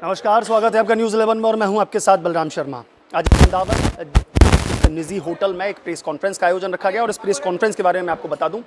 नमस्कार, स्वागत है आपका न्यूज़ 11 में और मैं हूं आपके साथ बलराम शर्मा। आज वृंदावन निजी होटल में एक प्रेस कॉन्फ्रेंस का आयोजन रखा गया और इस प्रेस कॉन्फ्रेंस के बारे में मैं आपको बता दूं,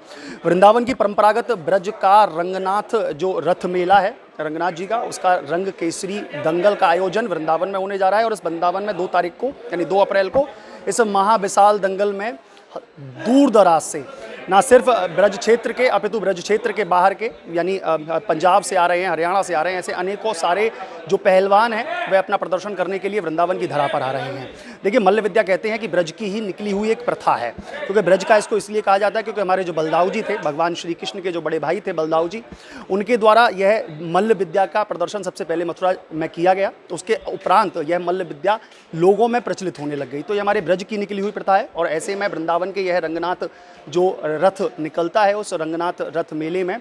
वृंदावन की परंपरागत ब्रज का रंगनाथ जो रथ मेला है रंगनाथ जी का, उसका रंग केसरी दंगल का आयोजन वृंदावन में होने जा रहा है। और इस वृंदावन में 2 तारीख को यानी 2 अप्रैल को इस महाविशाल दंगल में दूर दराज से ना सिर्फ ब्रज क्षेत्र के अपितु ब्रज क्षेत्र के बाहर के यानी पंजाब से आ रहे हैं, हरियाणा से आ रहे हैं, ऐसे अनेकों सारे जो पहलवान हैं वे अपना प्रदर्शन करने के लिए वृंदावन की धरा पर आ रहे हैं। देखिए, मल्ल विद्या कहते हैं कि ब्रज की ही निकली हुई एक प्रथा है, क्योंकि ब्रज का इसको इसलिए कहा जाता है क्योंकि हमारे जो बलदाऊ जी थे, भगवान श्री कृष्ण के जो बड़े भाई थे बलदाऊ जी, उनके द्वारा यह मल्ल विद्या का प्रदर्शन सबसे पहले मथुरा में किया गया। उसके उपरांत यह मल्ल विद्या लोगों में प्रचलित होने लग गई। तो ये हमारे ब्रज की निकली हुई प्रथा है और ऐसे में वृंदावन के यह रंगनाथ जो रथ निकलता है, उस रंगनाथ रथ मेले में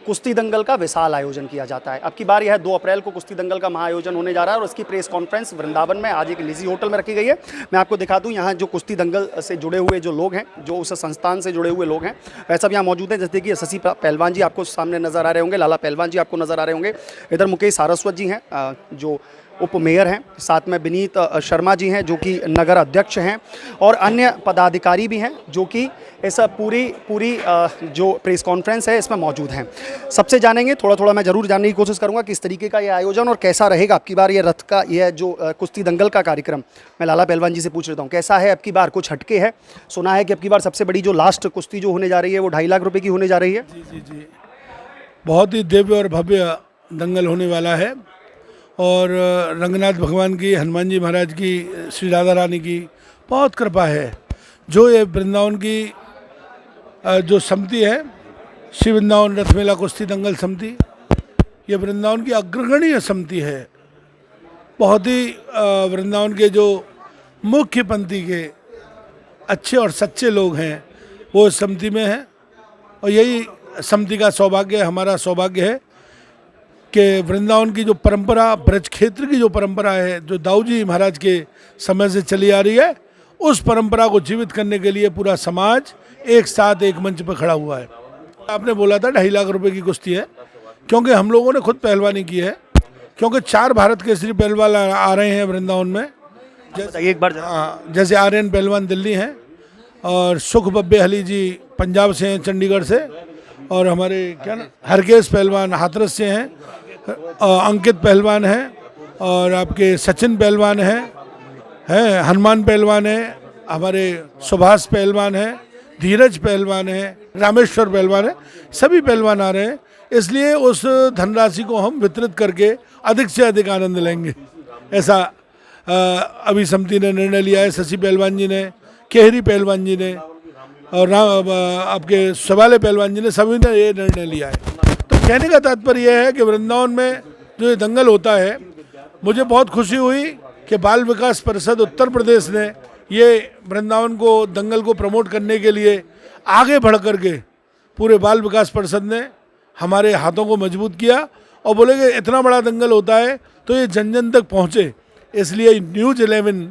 कुश्ती दंगल का विशाल आयोजन किया जाता है। अब की बार यह 2 अप्रैल को कुश्ती दंगल का महाआयोजन होने जा रहा है और इसकी प्रेस कॉन्फ्रेंस वृंदावन में आज एक निजी होटल में रखी गई है। मैं आपको दिखा दूं, यहाँ जो कुश्ती दंगल से जुड़े हुए जो लोग हैं, जो उस संस्थान से जुड़े हुए लोग हैं, वह सब यहाँ मौजूद हैं। जैसे कि शशि पहलवान जी आपको सामने नजर आ रहे होंगे, लाला पहलवान जी आपको नजर आ रहे होंगे, इधर मुकेश सारस्वत जी हैं जो उप मेयर हैं, साथ में विनीत शर्मा जी हैं जो कि नगर अध्यक्ष हैं और अन्य पदाधिकारी भी हैं जो कि इस पूरी जो प्रेस कॉन्फ्रेंस है इसमें मौजूद हैं। सबसे जानेंगे, थोड़ा मैं ज़रूर जानने की कोशिश करूंगा किस तरीके का ये आयोजन और कैसा रहेगा अब की बार ये रथ का यह जो कुश्ती दंगल का कार्यक्रम। मैं लाला पहलवान जी से पूछ लेता हूँ, कैसा है अब की बार? कुछ हटके है? सुना है कि अब की बार सबसे बड़ी जो लास्ट कुश्ती जो होने जा रही है वो 2.5 लाख रुपये की होने जा रही है। जी, बहुत ही दिव्य और भव्य दंगल होने वाला है और रंगनाथ भगवान की, हनुमान जी महाराज की, श्री राधा रानी की बहुत कृपा है। जो ये वृंदावन की जो समिति है, श्री वृंदावन रथ मेला कुश्ती दंगल समिति, ये वृंदावन की अग्रगण्य समिति है। बहुत ही वृंदावन के जो मुख्य पंक्ति के अच्छे और सच्चे लोग हैं वो इस समिति में हैं और यही समिति का सौभाग्य, हमारा सौभाग्य है कि वृंदावन की जो परंपरा, ब्रज क्षेत्र की जो परंपरा है, जो दाऊ जी महाराज के समय से चली आ रही है, उस परंपरा को जीवित करने के लिए पूरा समाज एक साथ एक मंच पर खड़ा हुआ है। आपने बोला था 2.5 लाख रुपए की कुश्ती है, क्योंकि हम लोगों ने खुद पहलवानी की है, क्योंकि 4 भारत केसरी पहलवान आ रहे हैं वृंदावन में। एक बार जैसे आर्यन पहलवान दिल्ली हैं और सुख बब्बे हली जी पंजाब से हैं, चंडीगढ़ से, और हमारे हरकेश पहलवान हाथरस से हैं, अंकित पहलवान हैं और आपके सचिन पहलवान हैं, हनुमान पहलवान है, हमारे सुभाष पहलवान है, धीरज पहलवान है, रामेश्वर पहलवान है, सभी पहलवान आ रहे हैं। इसलिए उस धनराशि को हम वितरित करके अधिक से अधिक आनंद लेंगे, ऐसा अभी समिति ने निर्णय लिया है। शशि पहलवान जी ने, केहरी पहलवान जी ने और आपके सवाले पहलवान जी ने, सभी ने ये निर्णय लिया है। तो कहने का तात्पर्य यह है कि वृंदावन में जो ये दंगल होता है, मुझे बहुत खुशी हुई कि बाल विकास परिषद उत्तर प्रदेश ने ये वृंदावन को दंगल को प्रमोट करने के लिए आगे बढ़ कर के पूरे बाल विकास परिषद ने हमारे हाथों को मजबूत किया और बोले कि इतना बड़ा दंगल होता है तो ये जन जन तक पहुँचे। इसलिए न्यूज़ 11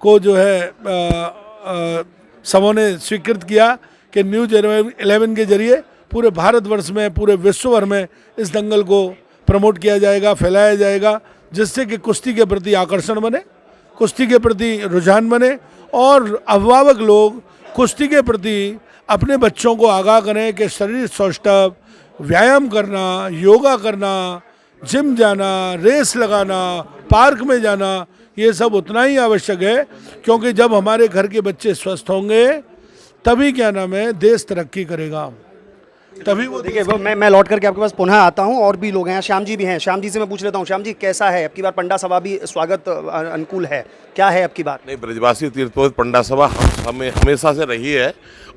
को जो है सबों ने स्वीकृत किया कि न्यूज़ 11 के जरिए पूरे भारतवर्ष में, पूरे विश्व भर में इस दंगल को प्रमोट किया जाएगा, फैलाया जाएगा, जिससे कि कुश्ती के प्रति आकर्षण बने, कुश्ती के प्रति रुझान बने और अभिभावक लोग कुश्ती के प्रति अपने बच्चों को आगाह करें कि शरीर सौष्ठव, व्यायाम करना, योगा करना, जिम जाना, रेस लगाना, पार्क में जाना, ये सब उतना ही आवश्यक है, क्योंकि जब हमारे घर के बच्चे स्वस्थ होंगे तभी क्या नाम है देश तरक्की करेगा। तभी वो देखिए, वो मैं लौट करके आपके पास पुनः आता हूं। और भी लोग हैं, श्याम जी भी हैं, श्याम जी से मैं पूछ लेता हूं। श्याम जी, कैसा है अब की बार? पंडा सभा भी स्वागत अनुकूल है, क्या है अब की बार? नहीं, ब्रजवासी तीर्थोत्सव पंडा सभा हमें हमेशा से रही है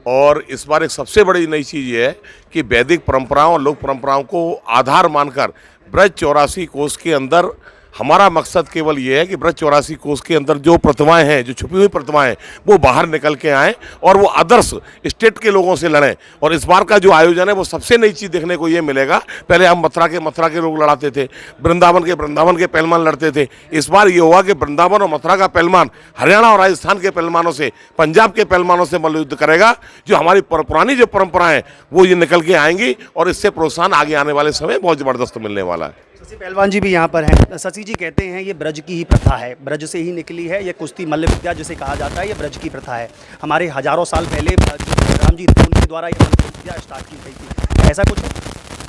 और इस बार एक सबसे बड़ी नई चीज़ ये है कि वैदिक परंपराओं और लोक परंपराओं को आधार मानकर ब्रज 84 कोष के अंदर हमारा मकसद केवल ये है कि ब्रज 84 कोष के अंदर जो प्रतिमाएं हैं, जो छुपी हुई प्रतिमाएं, वो बाहर निकल के आएँ और वो आदर्श स्टेट के लोगों से लड़ें। और इस बार का जो आयोजन है वो सबसे नई चीज़ देखने को ये मिलेगा। पहले हम मथुरा के लोग लड़ाते थे, वृंदावन के पहलवान लड़ते थे। इस बार ये हुआ कि वृंदावन और मथुरा का पहलवान हरियाणा और राजस्थान के पहलवानों से, पंजाब के पहलवानों से मल्लयुद्ध करेगा। जो हमारी पुरानी जो परंपराएं वो ये निकल के आएंगी और इससे प्रोत्साहन आगे आने वाले समय बहुत ज़बरदस्त मिलने वाला है। शशि पहलवान जी भी यहाँ पर हैं। शशि जी कहते हैं ये ब्रज की ही प्रथा है, ब्रज से ही निकली है, ये कुश्ती मल्ल विद्या जिसे कहा जाता है ये ब्रज की प्रथा है। हमारे हजारों साल पहले राम जी थे उनके द्वारा ये मल्ल विद्या स्टार्ट की गई थी, ऐसा कुछ?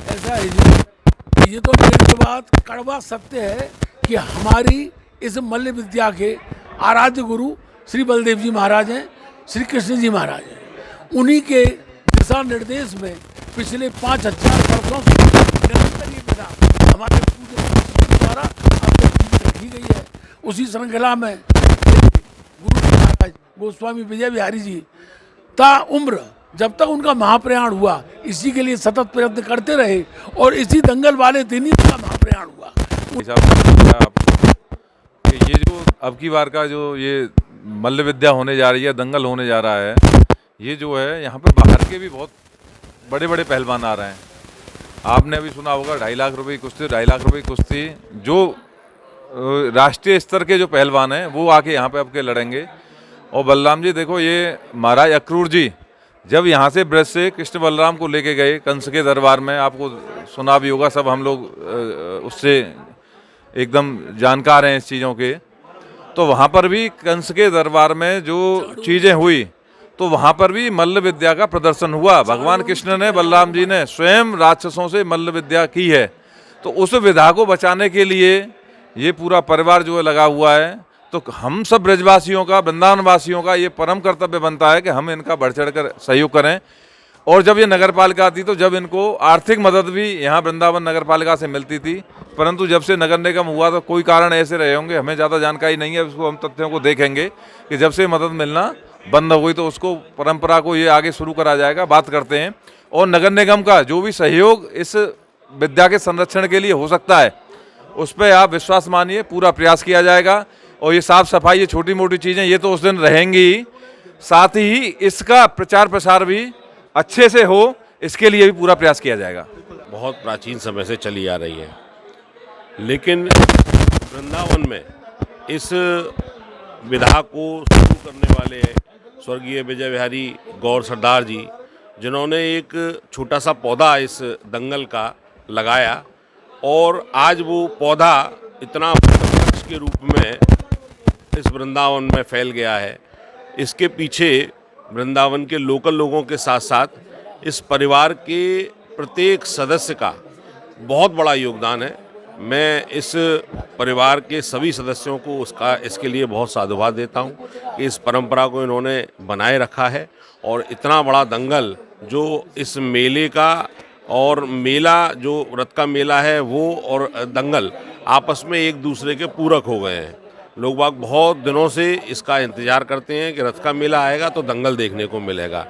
ऐसा है जी, ये तो मेरे बात कड़वा सत्य है कि हमारी इस मल्ल विद्या के आराध्य गुरु श्री बलदेव जी महाराज हैं, श्री कृष्ण जी महाराज हैं। उन्हीं के दिशा निर्देश में पिछले 5000 वर्षों से निरंतर ये विधा हमारे पूज्य महर्षियों द्वारा अपने जीवित रखी गई है। उसी श्रृंखला में गुरु जी महाराज गोस्वामी विजय बिहारी जी ता उम्र जब तक उनका महाप्रयाण हुआ इसी के लिए सतत प्रयत्न करते रहे और इसी दंगल वाले दिन ही उनका महाप्रयाण हुआ। कि ये जो अब की बार का जो ये मल्ल विद्या होने जा रही है, दंगल होने जा रहा है, ये जो है यहाँ पे बाहर के भी बहुत बड़े बड़े पहलवान आ रहे हैं। आपने अभी सुना होगा 2.5 लाख रुपए की कुश्ती, 2.5 लाख रुपए की कुश्ती, जो राष्ट्रीय स्तर के जो पहलवान हैं वो आके यहाँ पे आपके लड़ेंगे। और बलराम जी देखो, ये महाराज अक्रूर जी जब यहाँ से ब्रज से कृष्ण बलराम को लेके गए कंस के दरबार में, आपको सुना भी होगा, सब हम लोग उससे एकदम जानकार हैं इस चीज़ों के। तो वहाँ पर भी कंस के दरबार में जो चीज़ें हुई तो वहाँ पर भी मल्ल विद्या का प्रदर्शन हुआ। भगवान कृष्ण ने, बलराम जी ने स्वयं राक्षसों से मल्ल विद्या की है। तो उस विधा को बचाने के लिए ये पूरा परिवार जो है लगा हुआ है। तो हम सब ब्रजवासियों का, वृंदावन वासियों का ये परम कर्तव्य बनता है कि हम इनका बढ़ चढ़ कर सहयोग करें। और जब ये नगर पालिका आती तो जब इनको आर्थिक मदद भी यहाँ वृंदावन नगर पालिका से मिलती थी, परंतु जब से नगर निगम हुआ तो कोई कारण ऐसे रहे होंगे, हमें ज़्यादा जानकारी नहीं है, उसको हम तथ्यों को देखेंगे कि जब से मदद मिलना बंद हो गई तो उसको परंपरा को ये आगे शुरू करा जाएगा, बात करते हैं। और नगर निगम का जो भी सहयोग इस विद्या के संरक्षण के लिए हो सकता है उस पर आप विश्वास मानिए, पूरा प्रयास किया जाएगा। और ये साफ सफाई, ये छोटी मोटी चीज़ें ये तो उस दिन रहेंगी, साथ ही इसका प्रचार प्रसार भी अच्छे से हो, इसके लिए भी पूरा प्रयास किया जाएगा। बहुत प्राचीन समय से चली आ रही है, लेकिन वृंदावन में इस विधा को शुरू करने वाले स्वर्गीय विजय बिहारी गौर सरदार जी, जिन्होंने एक छोटा सा पौधा इस दंगल का लगाया और आज वो पौधा इतना वृक्ष के रूप में इस वृंदावन में फैल गया है। इसके पीछे वृंदावन के लोकल लोगों के साथ साथ इस परिवार के प्रत्येक सदस्य का बहुत बड़ा योगदान है। मैं इस परिवार के सभी सदस्यों को इसके लिए बहुत साधुवाद देता हूँ कि इस परंपरा को इन्होंने बनाए रखा है। और इतना बड़ा दंगल जो इस मेले का, और मेला जो रथ का मेला है वो और दंगल आपस में एक दूसरे के पूरक हो गए हैं। लोग बाग बहुत दिनों से इसका इंतज़ार करते हैं कि रथ का मेला आएगा तो दंगल देखने को मिलेगा।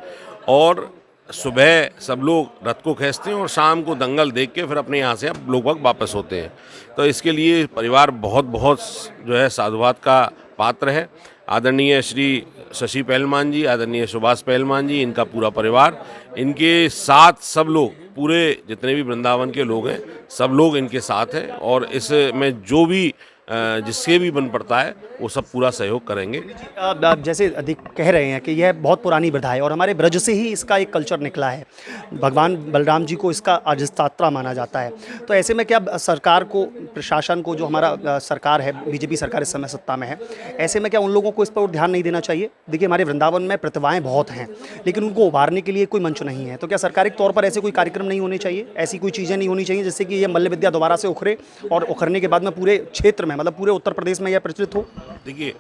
और सुबह सब लोग रथ को खींचते हैं और शाम को दंगल देख के फिर अपने यहाँ से अब लोग बाग वापस होते हैं। तो इसके लिए परिवार बहुत बहुत जो है साधुवाद का पात्र है। आदरणीय श्री शशि पहलवान जी, आदरणीय सुभाष पहलवान जी, इनका पूरा परिवार, इनके साथ सब लोग, पूरे जितने भी वृंदावन के लोग हैं सब लोग इनके साथ हैं। और इसमें जो भी जिससे भी बन पड़ता है वो सब पूरा सहयोग करेंगे। आप जैसे अधिक कह रहे हैं कि यह बहुत पुरानी प्रथा है और हमारे ब्रज से ही इसका एक कल्चर निकला है, भगवान बलराम जी को इसका अधिष्ठाता माना जाता है। तो ऐसे में क्या सरकार को, प्रशासन को, जो हमारा सरकार है, बीजेपी सरकार इस समय सत्ता में है, ऐसे में क्या उन लोगों को इस पर ध्यान नहीं देना चाहिए? देखिए हमारे वृंदावन में प्रतिभाएँ बहुत हैं लेकिन उनको उभारने के लिए कोई मंच नहीं है। तो क्या सरकारिक तौर पर ऐसे कोई कार्यक्रम नहीं होने चाहिए, ऐसी कोई चीज़ें नहीं होनी चाहिए जिससे कि ये मल्ल विद्या दोबारा से उखरे और उखरने के बाद में पूरे क्षेत्र में, मतलब पूरे उत्तर प्रदेश में यह प्रचलित हो? देखिए,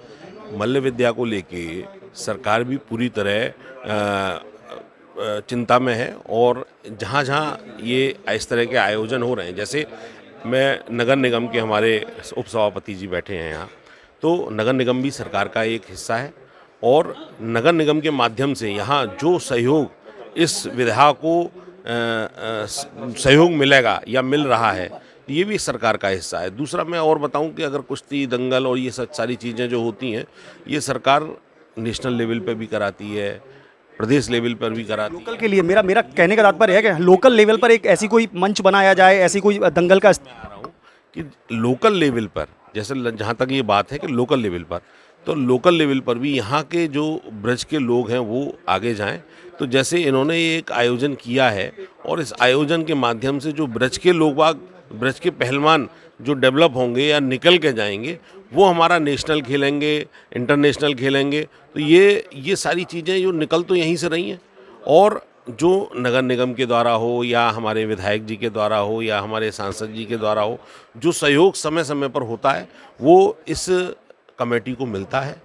मल्ल विद्या को लेके सरकार भी पूरी तरह चिंता में है। और जहाँ जहाँ ये इस तरह के आयोजन हो रहे हैं, जैसे मैं नगर निगम के हमारे उपसभापति जी बैठे हैं यहाँ, तो नगर निगम भी सरकार का एक हिस्सा है। और नगर निगम के माध्यम से यहाँ जो सहयोग इस विधा को सहयोग मिलेगा या मिल रहा है, ये भी सरकार का हिस्सा है। दूसरा मैं और बताऊं कि अगर कुश्ती, दंगल और ये सब सारी चीज़ें जो होती हैं, ये सरकार नेशनल लेवल पर भी कराती है, प्रदेश लेवल पर भी कराती है। लोकल के लिए मेरा कहने का तात्पर्य है कि लोकल लेवल पर एक ऐसी कोई मंच बनाया जाए, ऐसी कोई दंगल का कि लोकल लेवल पर, जैसे जहाँ तक ये बात है कि लोकल लेवल पर, तो लोकल लेवल पर भी यहाँ के जो ब्रज के लोग हैं वो आगे जाएं। तो जैसे इन्होंने एक आयोजन किया है और इस आयोजन के माध्यम से जो ब्रज के लोग बाग ब्रज के पहलवान जो डेवलप होंगे या निकल के जाएंगे वो हमारा नेशनल खेलेंगे, इंटरनेशनल खेलेंगे। तो ये सारी चीज़ें जो निकल तो यहीं से रही हैं, और जो नगर निगम के द्वारा हो या हमारे विधायक जी के द्वारा हो या हमारे सांसद जी के द्वारा हो, जो सहयोग समय समय पर होता है वो इस कमेटी को मिलता है।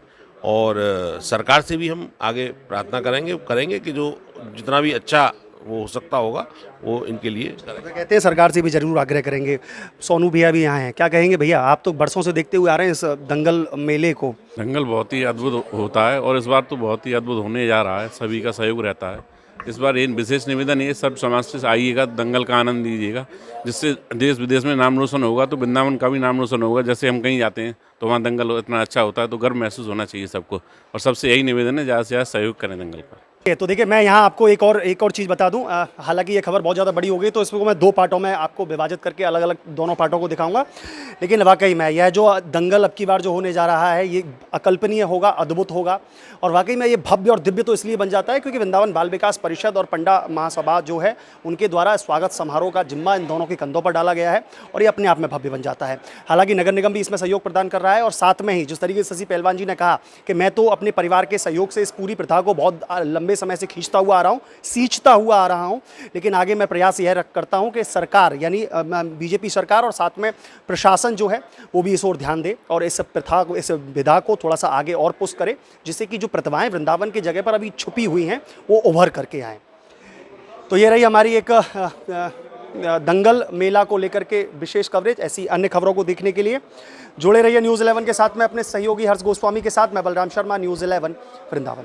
और सरकार से भी हम आगे प्रार्थना करेंगे कि जो जितना भी अच्छा वो हो सकता होगा वो इनके लिए करें। तो कहते हैं सरकार से भी जरूर आग्रह करेंगे। सोनू भैया भी यहाँ हैं, क्या कहेंगे भैया? आप तो बरसों से देखते हुए आ रहे हैं इस दंगल मेले को। दंगल बहुत ही अद्भुत होता है और इस बार तो बहुत ही अद्भुत होने जा रहा है, सभी का सहयोग रहता है। इस बार ये विशेष निवेदन है, सब समाज से आइएगा, दंगल का आनंद लीजिएगा, जिससे देश विदेश में नाम रोशन होगा, तो वृंदावन का भी नाम रोशन होगा। जैसे हम कहीं जाते हैं तो वहाँ दंगल इतना अच्छा होता है, तो गर्व महसूस होना चाहिए सबको, और सबसे यही निवेदन है ज़्यादा से ज़्यादा सहयोग करें दंगल का। तो देखिए, मैं यहाँ आपको एक और चीज़ बता दूं। हालांकि ये खबर बहुत ज़्यादा बड़ी हो गई, तो इसको मैं 2 पार्टों में आपको विभाजित करके अलग अलग दोनों पार्टों को दिखाऊंगा। लेकिन वाकई में यह जो दंगल अब की बार जो होने जा रहा है, ये अकल्पनीय होगा, अद्भुत होगा। और वाकई में ये भव्य और दिव्य तो इसलिए बन जाता है क्योंकि वृंदावन बाल विकास परिषद और पंडा महासभा जो है, उनके द्वारा स्वागत समारोह का जिम्मा इन दोनों के कंधों पर डाला गया है, और ये अपने आप में भव्य बन जाता है। हालांकि नगर निगम भी इसमें सहयोग प्रदान कर रहा है, और साथ में ही जिस तरीके से शशि पहलवान जी ने कहा कि मैं तो अपने परिवार के सहयोग से इस पूरी प्रथा को बहुत लंबे समय से खींचता हुआ आ रहा हूँ, सींचता हुआ आ रहा हूँ। लेकिन आगे मैं प्रयास यह करता हूँ कि सरकार यानी बीजेपी सरकार और साथ में प्रशासन जो है वो भी इस ओर ध्यान दे और इस प्रथा को, इस विधा को थोड़ा सा आगे और पुश करे, जिससे कि जो प्रतिभाएं वृंदावन की जगह पर अभी छुपी हुई हैं वो उभर करके आएँ। तो ये रही हमारी एक दंगल मेला को लेकर के विशेष कवरेज। ऐसी अन्य खबरों को देखने के लिए जुड़े रहिए न्यूज़ 11 के साथ में अपने सहयोगी हर्ष गोस्वामी के साथ। मैं बलराम शर्मा, न्यूज़ 11 वृंदावन।